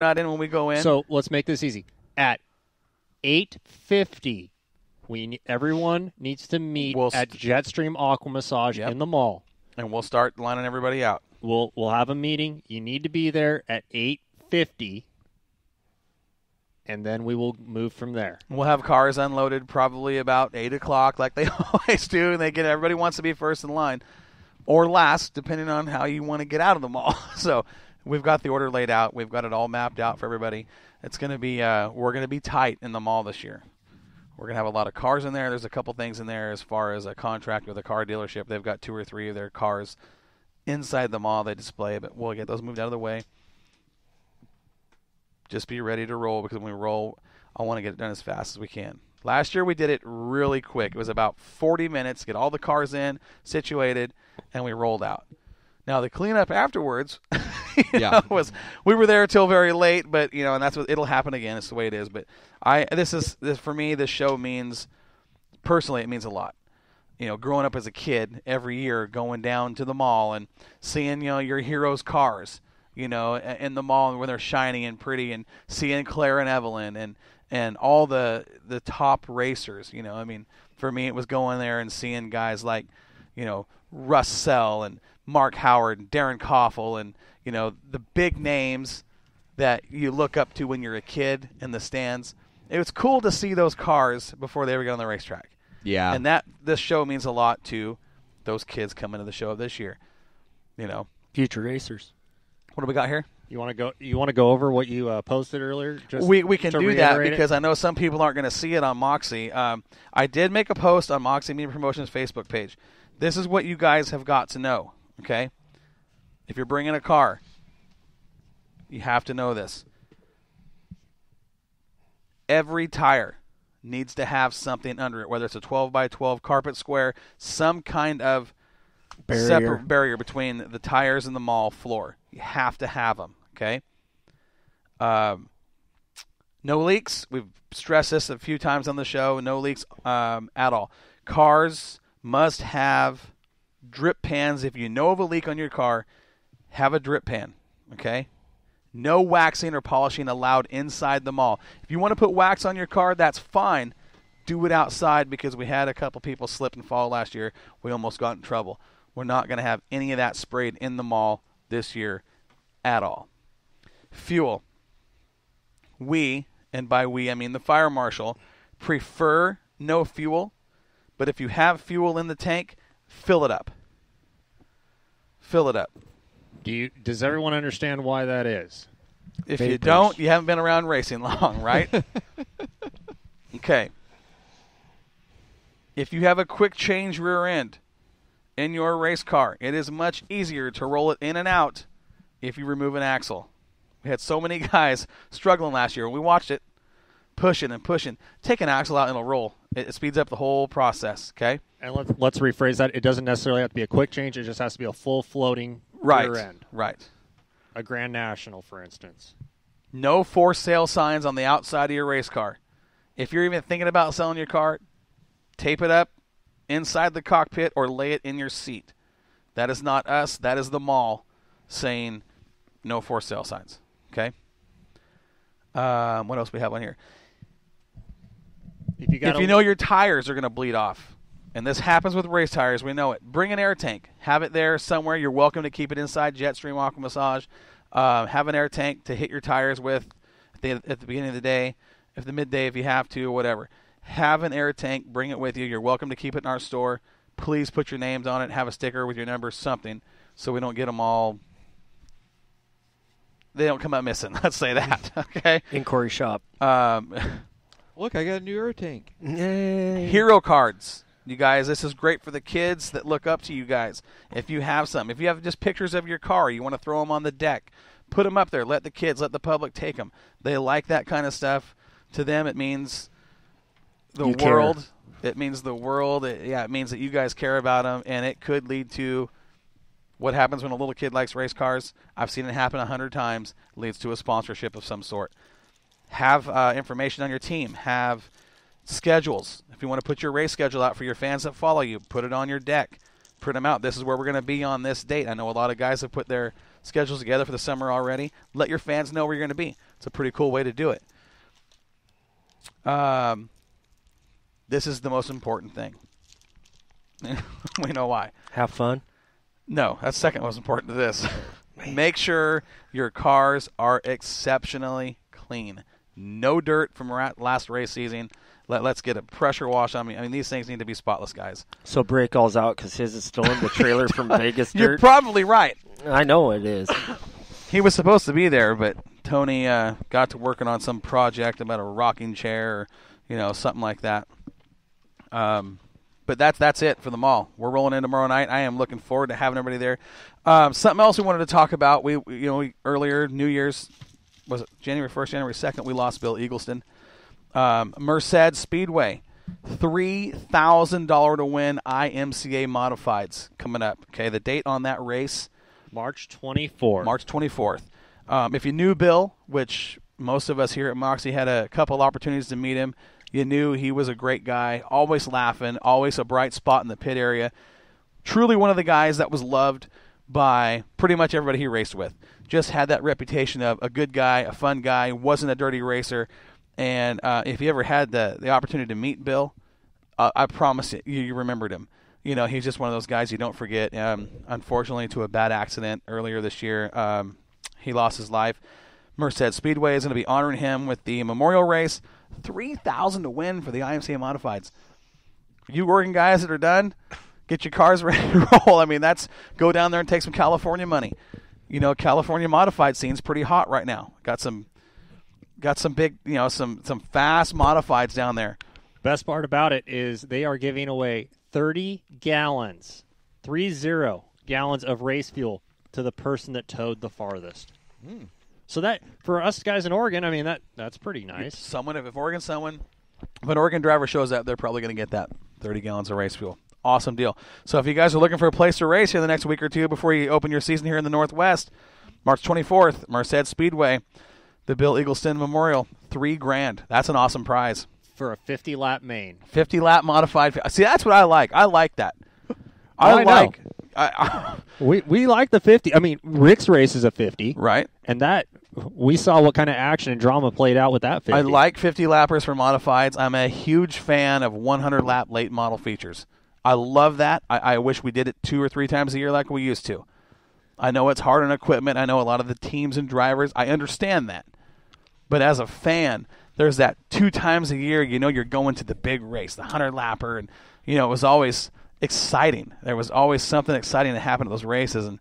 not in when we go in. So let's make this easy. At 8:50, everyone needs to meet at Jetstream Aqua Massage in the mall. And we'll start lining everybody out. We'll have a meeting. You need to be there at 8:50, and then we will move from there. We'll have cars unloaded probably about 8 o'clock like they always do. And everybody wants to be first in line or last, depending on how you want to get out of the mall. So we've got the order laid out. We've got it all mapped out for everybody. It's going to be we're going to be tight in the mall this year. We're going to have a lot of cars in there. There's a couple things in there as far as a contract with a car dealership. They've got 2 or 3 of their cars inside the mall they display, but we'll get those moved out of the way. Just be ready to roll, because when we roll, I want to get it done as fast as we can. Last year we did it really quick. It was about 40 minutes, get all the cars in, situated, and we rolled out. Now the cleanup afterwards was we were there till very late, but and that's what it'll happen again. It's the way it is. But this for me, this show means personally, it means a lot. Growing up as a kid, every year going down to the mall and seeing your heroes' cars, in the mall when they're shiny and pretty, and seeing Claire and Evelyn and all the top racers. For me, it was going there and seeing guys like Russ Sell and Mark Howard and Darren Koffel and the big names that you look up to when you're a kid in the stands. It was cool to see those cars before they ever get on the racetrack. Yeah. And this show means a lot to those kids coming to the show this year. Future racers. What do we got here? You want to go over what you posted earlier? We can do that because I know some people aren't going to see it on Moxie. I did make a post on Moxie Media Promotions Facebook page. This is what you guys have got to know. Okay, if you're bringing a car, you have to know this. Every tire needs to have something under it, whether it's a 12x12 carpet square, some kind of separate barrier between the tires and the mall floor. You have to have them, okay? No leaks. We've stressed this a few times on the show. No leaks at all. Cars must have drip pans. If you know of a leak on your car, have a drip pan, okay? No waxing or polishing allowed inside the mall. If you want to put wax on your car, that's fine. Do it outside, because we had a couple people slip and fall last year. We almost got in trouble. We're not going to have any of that sprayed in the mall this year at all. Fuel. We, and by we I mean the fire marshal, prefer no fuel, but if you have fuel in the tank, fill it up. Fill it up. Does everyone understand why that is? If you don't, you haven't been around racing long, right? Okay. If you have a quick change rear end in your race car, it is much easier to roll it in and out if you remove an axle. We had so many guys struggling last year. We watched it, pushing and pushing. Take an axle out and it'll roll. It speeds up the whole process, okay? And let's rephrase that. It doesn't necessarily have to be a quick change. It just has to be a full floating rear end. Right. A Grand National, for instance. No for sale signs on the outside of your race car. If you're even thinking about selling your car, tape it up inside the cockpit or lay it in your seat. That is not us. That is the mall saying no for sale signs. Okay? What else we have on here? If you know your tires are going to bleed off, and this happens with race tires, we know it, bring an air tank. Have it there somewhere. You're welcome to keep it inside Jetstream Aqua Massage. Have an air tank to hit your tires with at the beginning of the day, the midday if you have to, or whatever. Have an air tank. Bring it with you. You're welcome to keep it in our store. Please put your names on it. Have a sticker with your number, something, so we don't get them all. They don't come out missing. Let's say that. Okay. Inquiry shop. Look, I got a new air tank. Yay. Hero cards. You guys, this is great for the kids that look up to you guys. If you have some. If you have just pictures of your car, you want to throw them on the deck, put them up there. Let the kids, let the public take them. They like that kind of stuff. To them, it means the world. It means the world. It means that you guys care about them, and it could lead to what happens when a little kid likes race cars. I've seen it happen 100 times. It leads to a sponsorship of some sort. Have information on your team. Have schedules. If you want to put your race schedule out for your fans that follow you, put it on your deck. Print them out. This is where we're going to be on this date. I know a lot of guys have put their schedules together for the summer already. Let your fans know where you're going to be. It's a pretty cool way to do it. This is the most important thing. We know why. Have fun? No, that's second most important to this. Make sure your cars are exceptionally clean. No dirt from last race season. Let's get a pressure wash on me. I mean, these things need to be spotless, guys. So Rcaecar's out because his is stolen the trailer from Vegas dirt? You're probably right. I know it is. He was supposed to be there, but Tony got to working on some project about a rocking chair or, something like that. But that's it for the mall. We're rolling in tomorrow night. I am looking forward to having everybody there. Something else we wanted to talk about. We earlier, New Year's, was it January 1st, January 2nd, we lost Bill Eagleston. Merced Speedway, $3,000 to win IMCA Modifieds coming up. Okay, the date on that race, March 24th. March 24th. If you knew Bill, which most of us here at Moxie had a couple opportunities to meet him, you knew he was a great guy, always laughing, always a bright spot in the pit area. Truly one of the guys that was loved by pretty much everybody he raced with. Just had that reputation of a good guy, a fun guy, wasn't a dirty racer. And if you ever had the opportunity to meet Bill, I promise you remembered him. He's just one of those guys you don't forget. Unfortunately, to a bad accident earlier this year, he lost his life. Merced Speedway is going to be honoring him with the memorial race. $3,000 to win for the IMCA Modifieds. You Oregon guys that are done, get your cars ready to roll. I mean, go down there and take some California money. California modified scene's pretty hot right now. Got some big, some fast modifieds down there. Best part about it is they are giving away 30 gallons of race fuel to the person that towed the farthest. So that, for us guys in Oregon, I mean, that's pretty nice. If an Oregon driver shows up, they're probably going to get that 30 gallons of race fuel. Awesome deal. So if you guys are looking for a place to race here the next week or two before you open your season here in the Northwest, March 24th, Merced Speedway, the Bill Eagleston Memorial, $3,000. That's an awesome prize. For a 50-lap main. 50-lap modified. See, that's what I like. I like that. We like the 50. I mean, Rick's race is a 50. Right. And that, we saw what kind of action and drama played out with that 50. I like 50-lappers for modifieds. I'm a huge fan of 100-lap late model features. I love that. I wish we did it 2 or 3 times a year like we used to. I know it's hard on equipment. I know a lot of the teams and drivers. I understand that. But as a fan, there's that 2 times a year, you're going to the big race, the 100-lapper. And, it was always exciting. There was always something exciting that happened at those races. And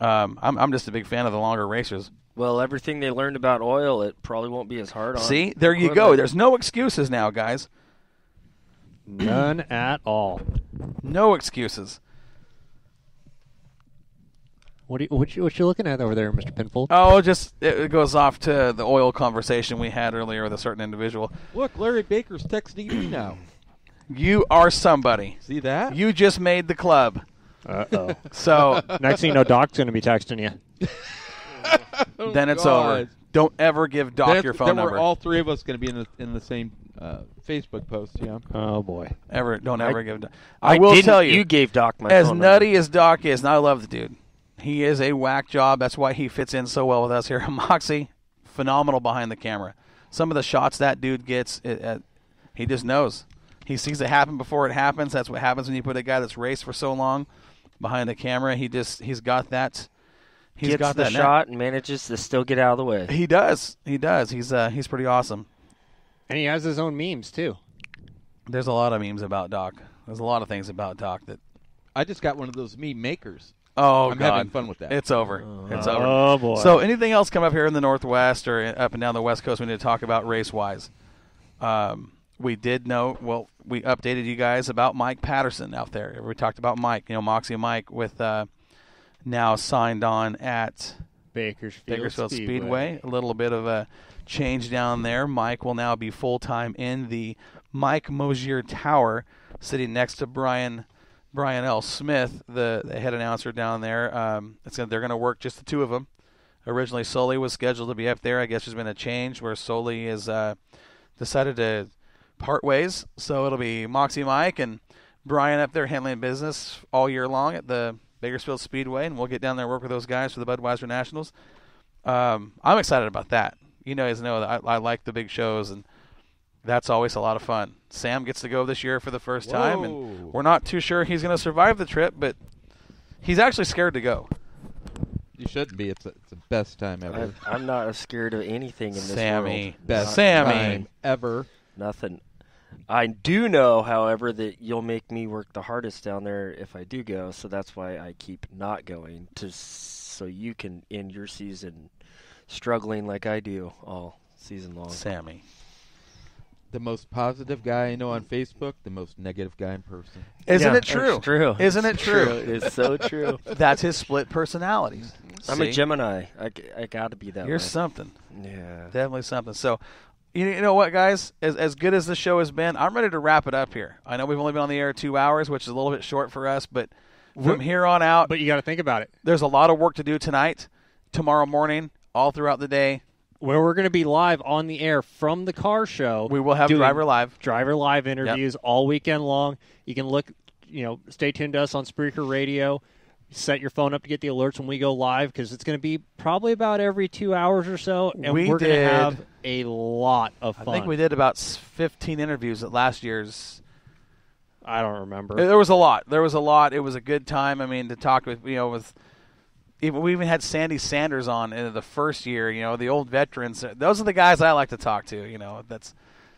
I'm just a big fan of the longer races. Well, everything they learned about oil, it probably won't be as hard on. See, there you go. There's no excuses now, guys. None at all. No excuses. What you looking at over there, Mr. Penfold? Oh, just it goes off to the oil conversation we had earlier with a certain individual. Look, Larry Baker's texting me now. You are somebody. See that? You just made the club. Uh-oh. So next thing you know, Doc's going to be texting you. Then it's over. Don't ever give Doc your phone then number. We're all 3 of us going to be in the same Facebook post. Yeah. Oh boy. Don't ever give Doc. I will didn't, tell you. You gave Doc my as phone nutty number. as Doc is, and I love the dude. He is a whack job. That's why he fits in so well with us here at Moxie. Phenomenal behind the camera. Some of the shots that dude gets, he just knows. He sees it happen before it happens. That's what happens when you put a guy that's raced for so long behind the camera. He's got that. He's got the that shot and manages to still get out of the way. He does. He's pretty awesome. And he has his own memes too. There's a lot of memes about Doc. There's a lot of things about Doc that. I just got one of those meme makers. Oh, I'm God. having fun with that. It's over. It's over. Oh, boy. So anything else come up here in the Northwest or up and down the West Coast we need to talk about race-wise? We did know, we updated you guys about Mike Patterson out there. We talked about Mike, Moxie Mike with now signed on at Bakersfield Speedway. A little bit of a change down there. Mike will now be full-time in the Mike Mosier Tower, sitting next to Brian L. Smith, the head announcer down there. They're going to work just the 2 of them. Originally, Sully was scheduled to be up there. I guess there's been a change where Sully has decided to part ways. So it'll be Moxie Mike and Brian up there handling business all year long at the Bakersfield Speedway, and we'll get down there and work with those guys for the Budweiser Nationals. I'm excited about that. You guys know that I like the big shows, and that's always a lot of fun. Sam gets to go this year for the first time, and we're not too sure he's going to survive the trip, but he's actually scared to go. You shouldn't be. It's the best time ever. I'm not scared of anything in this Sammy. world. Best Sammy. time ever. Nothing. I do know, however, that you'll make me work the hardest down there if I do go, so that's why I keep not going, so you can end your season struggling like I do all season long. Sammy. The most positive guy I know on Facebook, the most negative guy in person. Isn't it true? It's true. Isn't it true? It's so true. That's his split personalities. I'm See? a Gemini. I got to be that You're way. something. Yeah. Definitely something. So, you know what, guys? As good as the show has been, I'm ready to wrap it up here. I know we've only been on the air 2 hours, which is a little bit short for us, but from here on out, But you got to think about it. there's a lot of work to do tonight, tomorrow morning, all throughout the day. Where we're going to be live on the air from the car show. We will have doing Driver Live. Driver Live interviews all weekend long. You can look, stay tuned to us on Spreaker Radio. Set your phone up to get the alerts when we go live, because it's going to be probably about every 2 hours or so, and we're going to have a lot of fun. I think we did about 15 interviews at last year's. I don't remember. There was a lot. It was a good time. I mean, to talk with, we even had Sandy Sanders on in the first year, the old veterans. Those are the guys I like to talk to,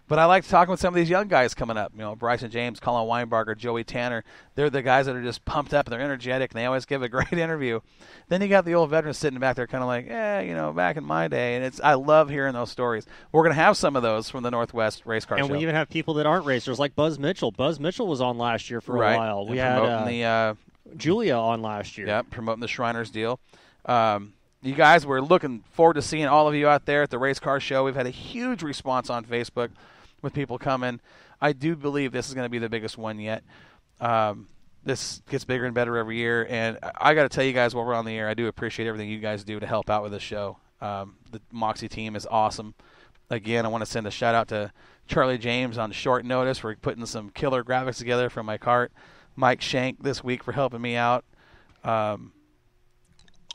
but I like talking with some of these young guys coming up, Bryson James, Colin Weinbarger, Joey Tanner. They're the guys that are just pumped up and they're energetic and they always give a great interview. Then you got the old veterans sitting back there kind of like, back in my day. And I love hearing those stories. We're going to have some of those from the Northwest Race Car Show. And we even have people that aren't racers, like Buzz Mitchell. Buzz Mitchell was on last year for a while. We had Julia on last year. Yeah, promoting the Shriners deal. You guys, we're looking forward to seeing all of you out there at the Race Car Show. We've had a huge response on Facebook with people coming. I do believe this is going to be the biggest one yet. This gets bigger and better every year, and I got to tell you guys while we're on the air, I do appreciate everything you guys do to help out with the show. The Moxie team is awesome. Again, I want to send a shout-out to Charlie James on short notice for putting some killer graphics together for my cart. Mike Shank this week for helping me out. All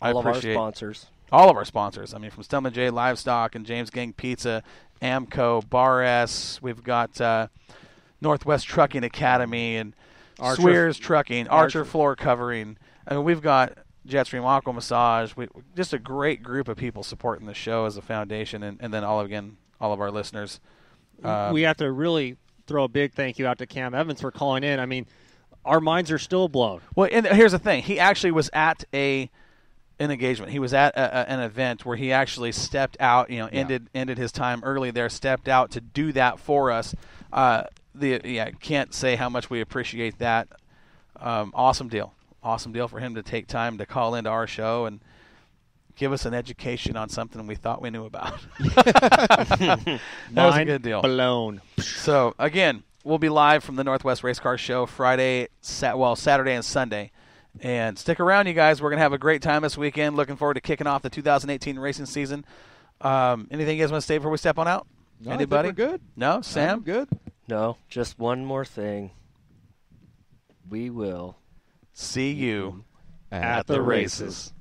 of our sponsors. All of our sponsors. I mean, from Stelman J Livestock and James Gang Pizza, Amco, Bar S. We've got Northwest Trucking Academy and Swears Trucking, Archer Floor Covering. I mean, we've got Jetstream Aqua Massage. Just a great group of people supporting the show as a foundation, and then all of our listeners. We have to really throw a big thank you out to Cam Evans for calling in. I mean, our minds are still blown. Well, and here's the thing. He actually was at an engagement. He was at an event where he actually stepped out, ended his time early there, stepped out to do that for us. Can't say how much we appreciate that. Awesome deal for him to take time to call into our show and give us an education on something we thought we knew about. That was a good deal. Blown. So, again, we'll be live from the Northwest Race Car Show Saturday and Sunday. And stick around, you guys. We're going to have a great time this weekend. Looking forward to kicking off the 2018 racing season. Anything you guys want to say before we step on out? No, Anybody? I think we're good. No? Sam? I'm good. No, just one more thing. We will See you at the races.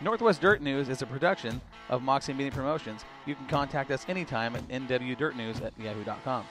Northwest Dirt News is a production of Moxie Media Promotions. You can contact us anytime at nwdirtnews@yahoo.com.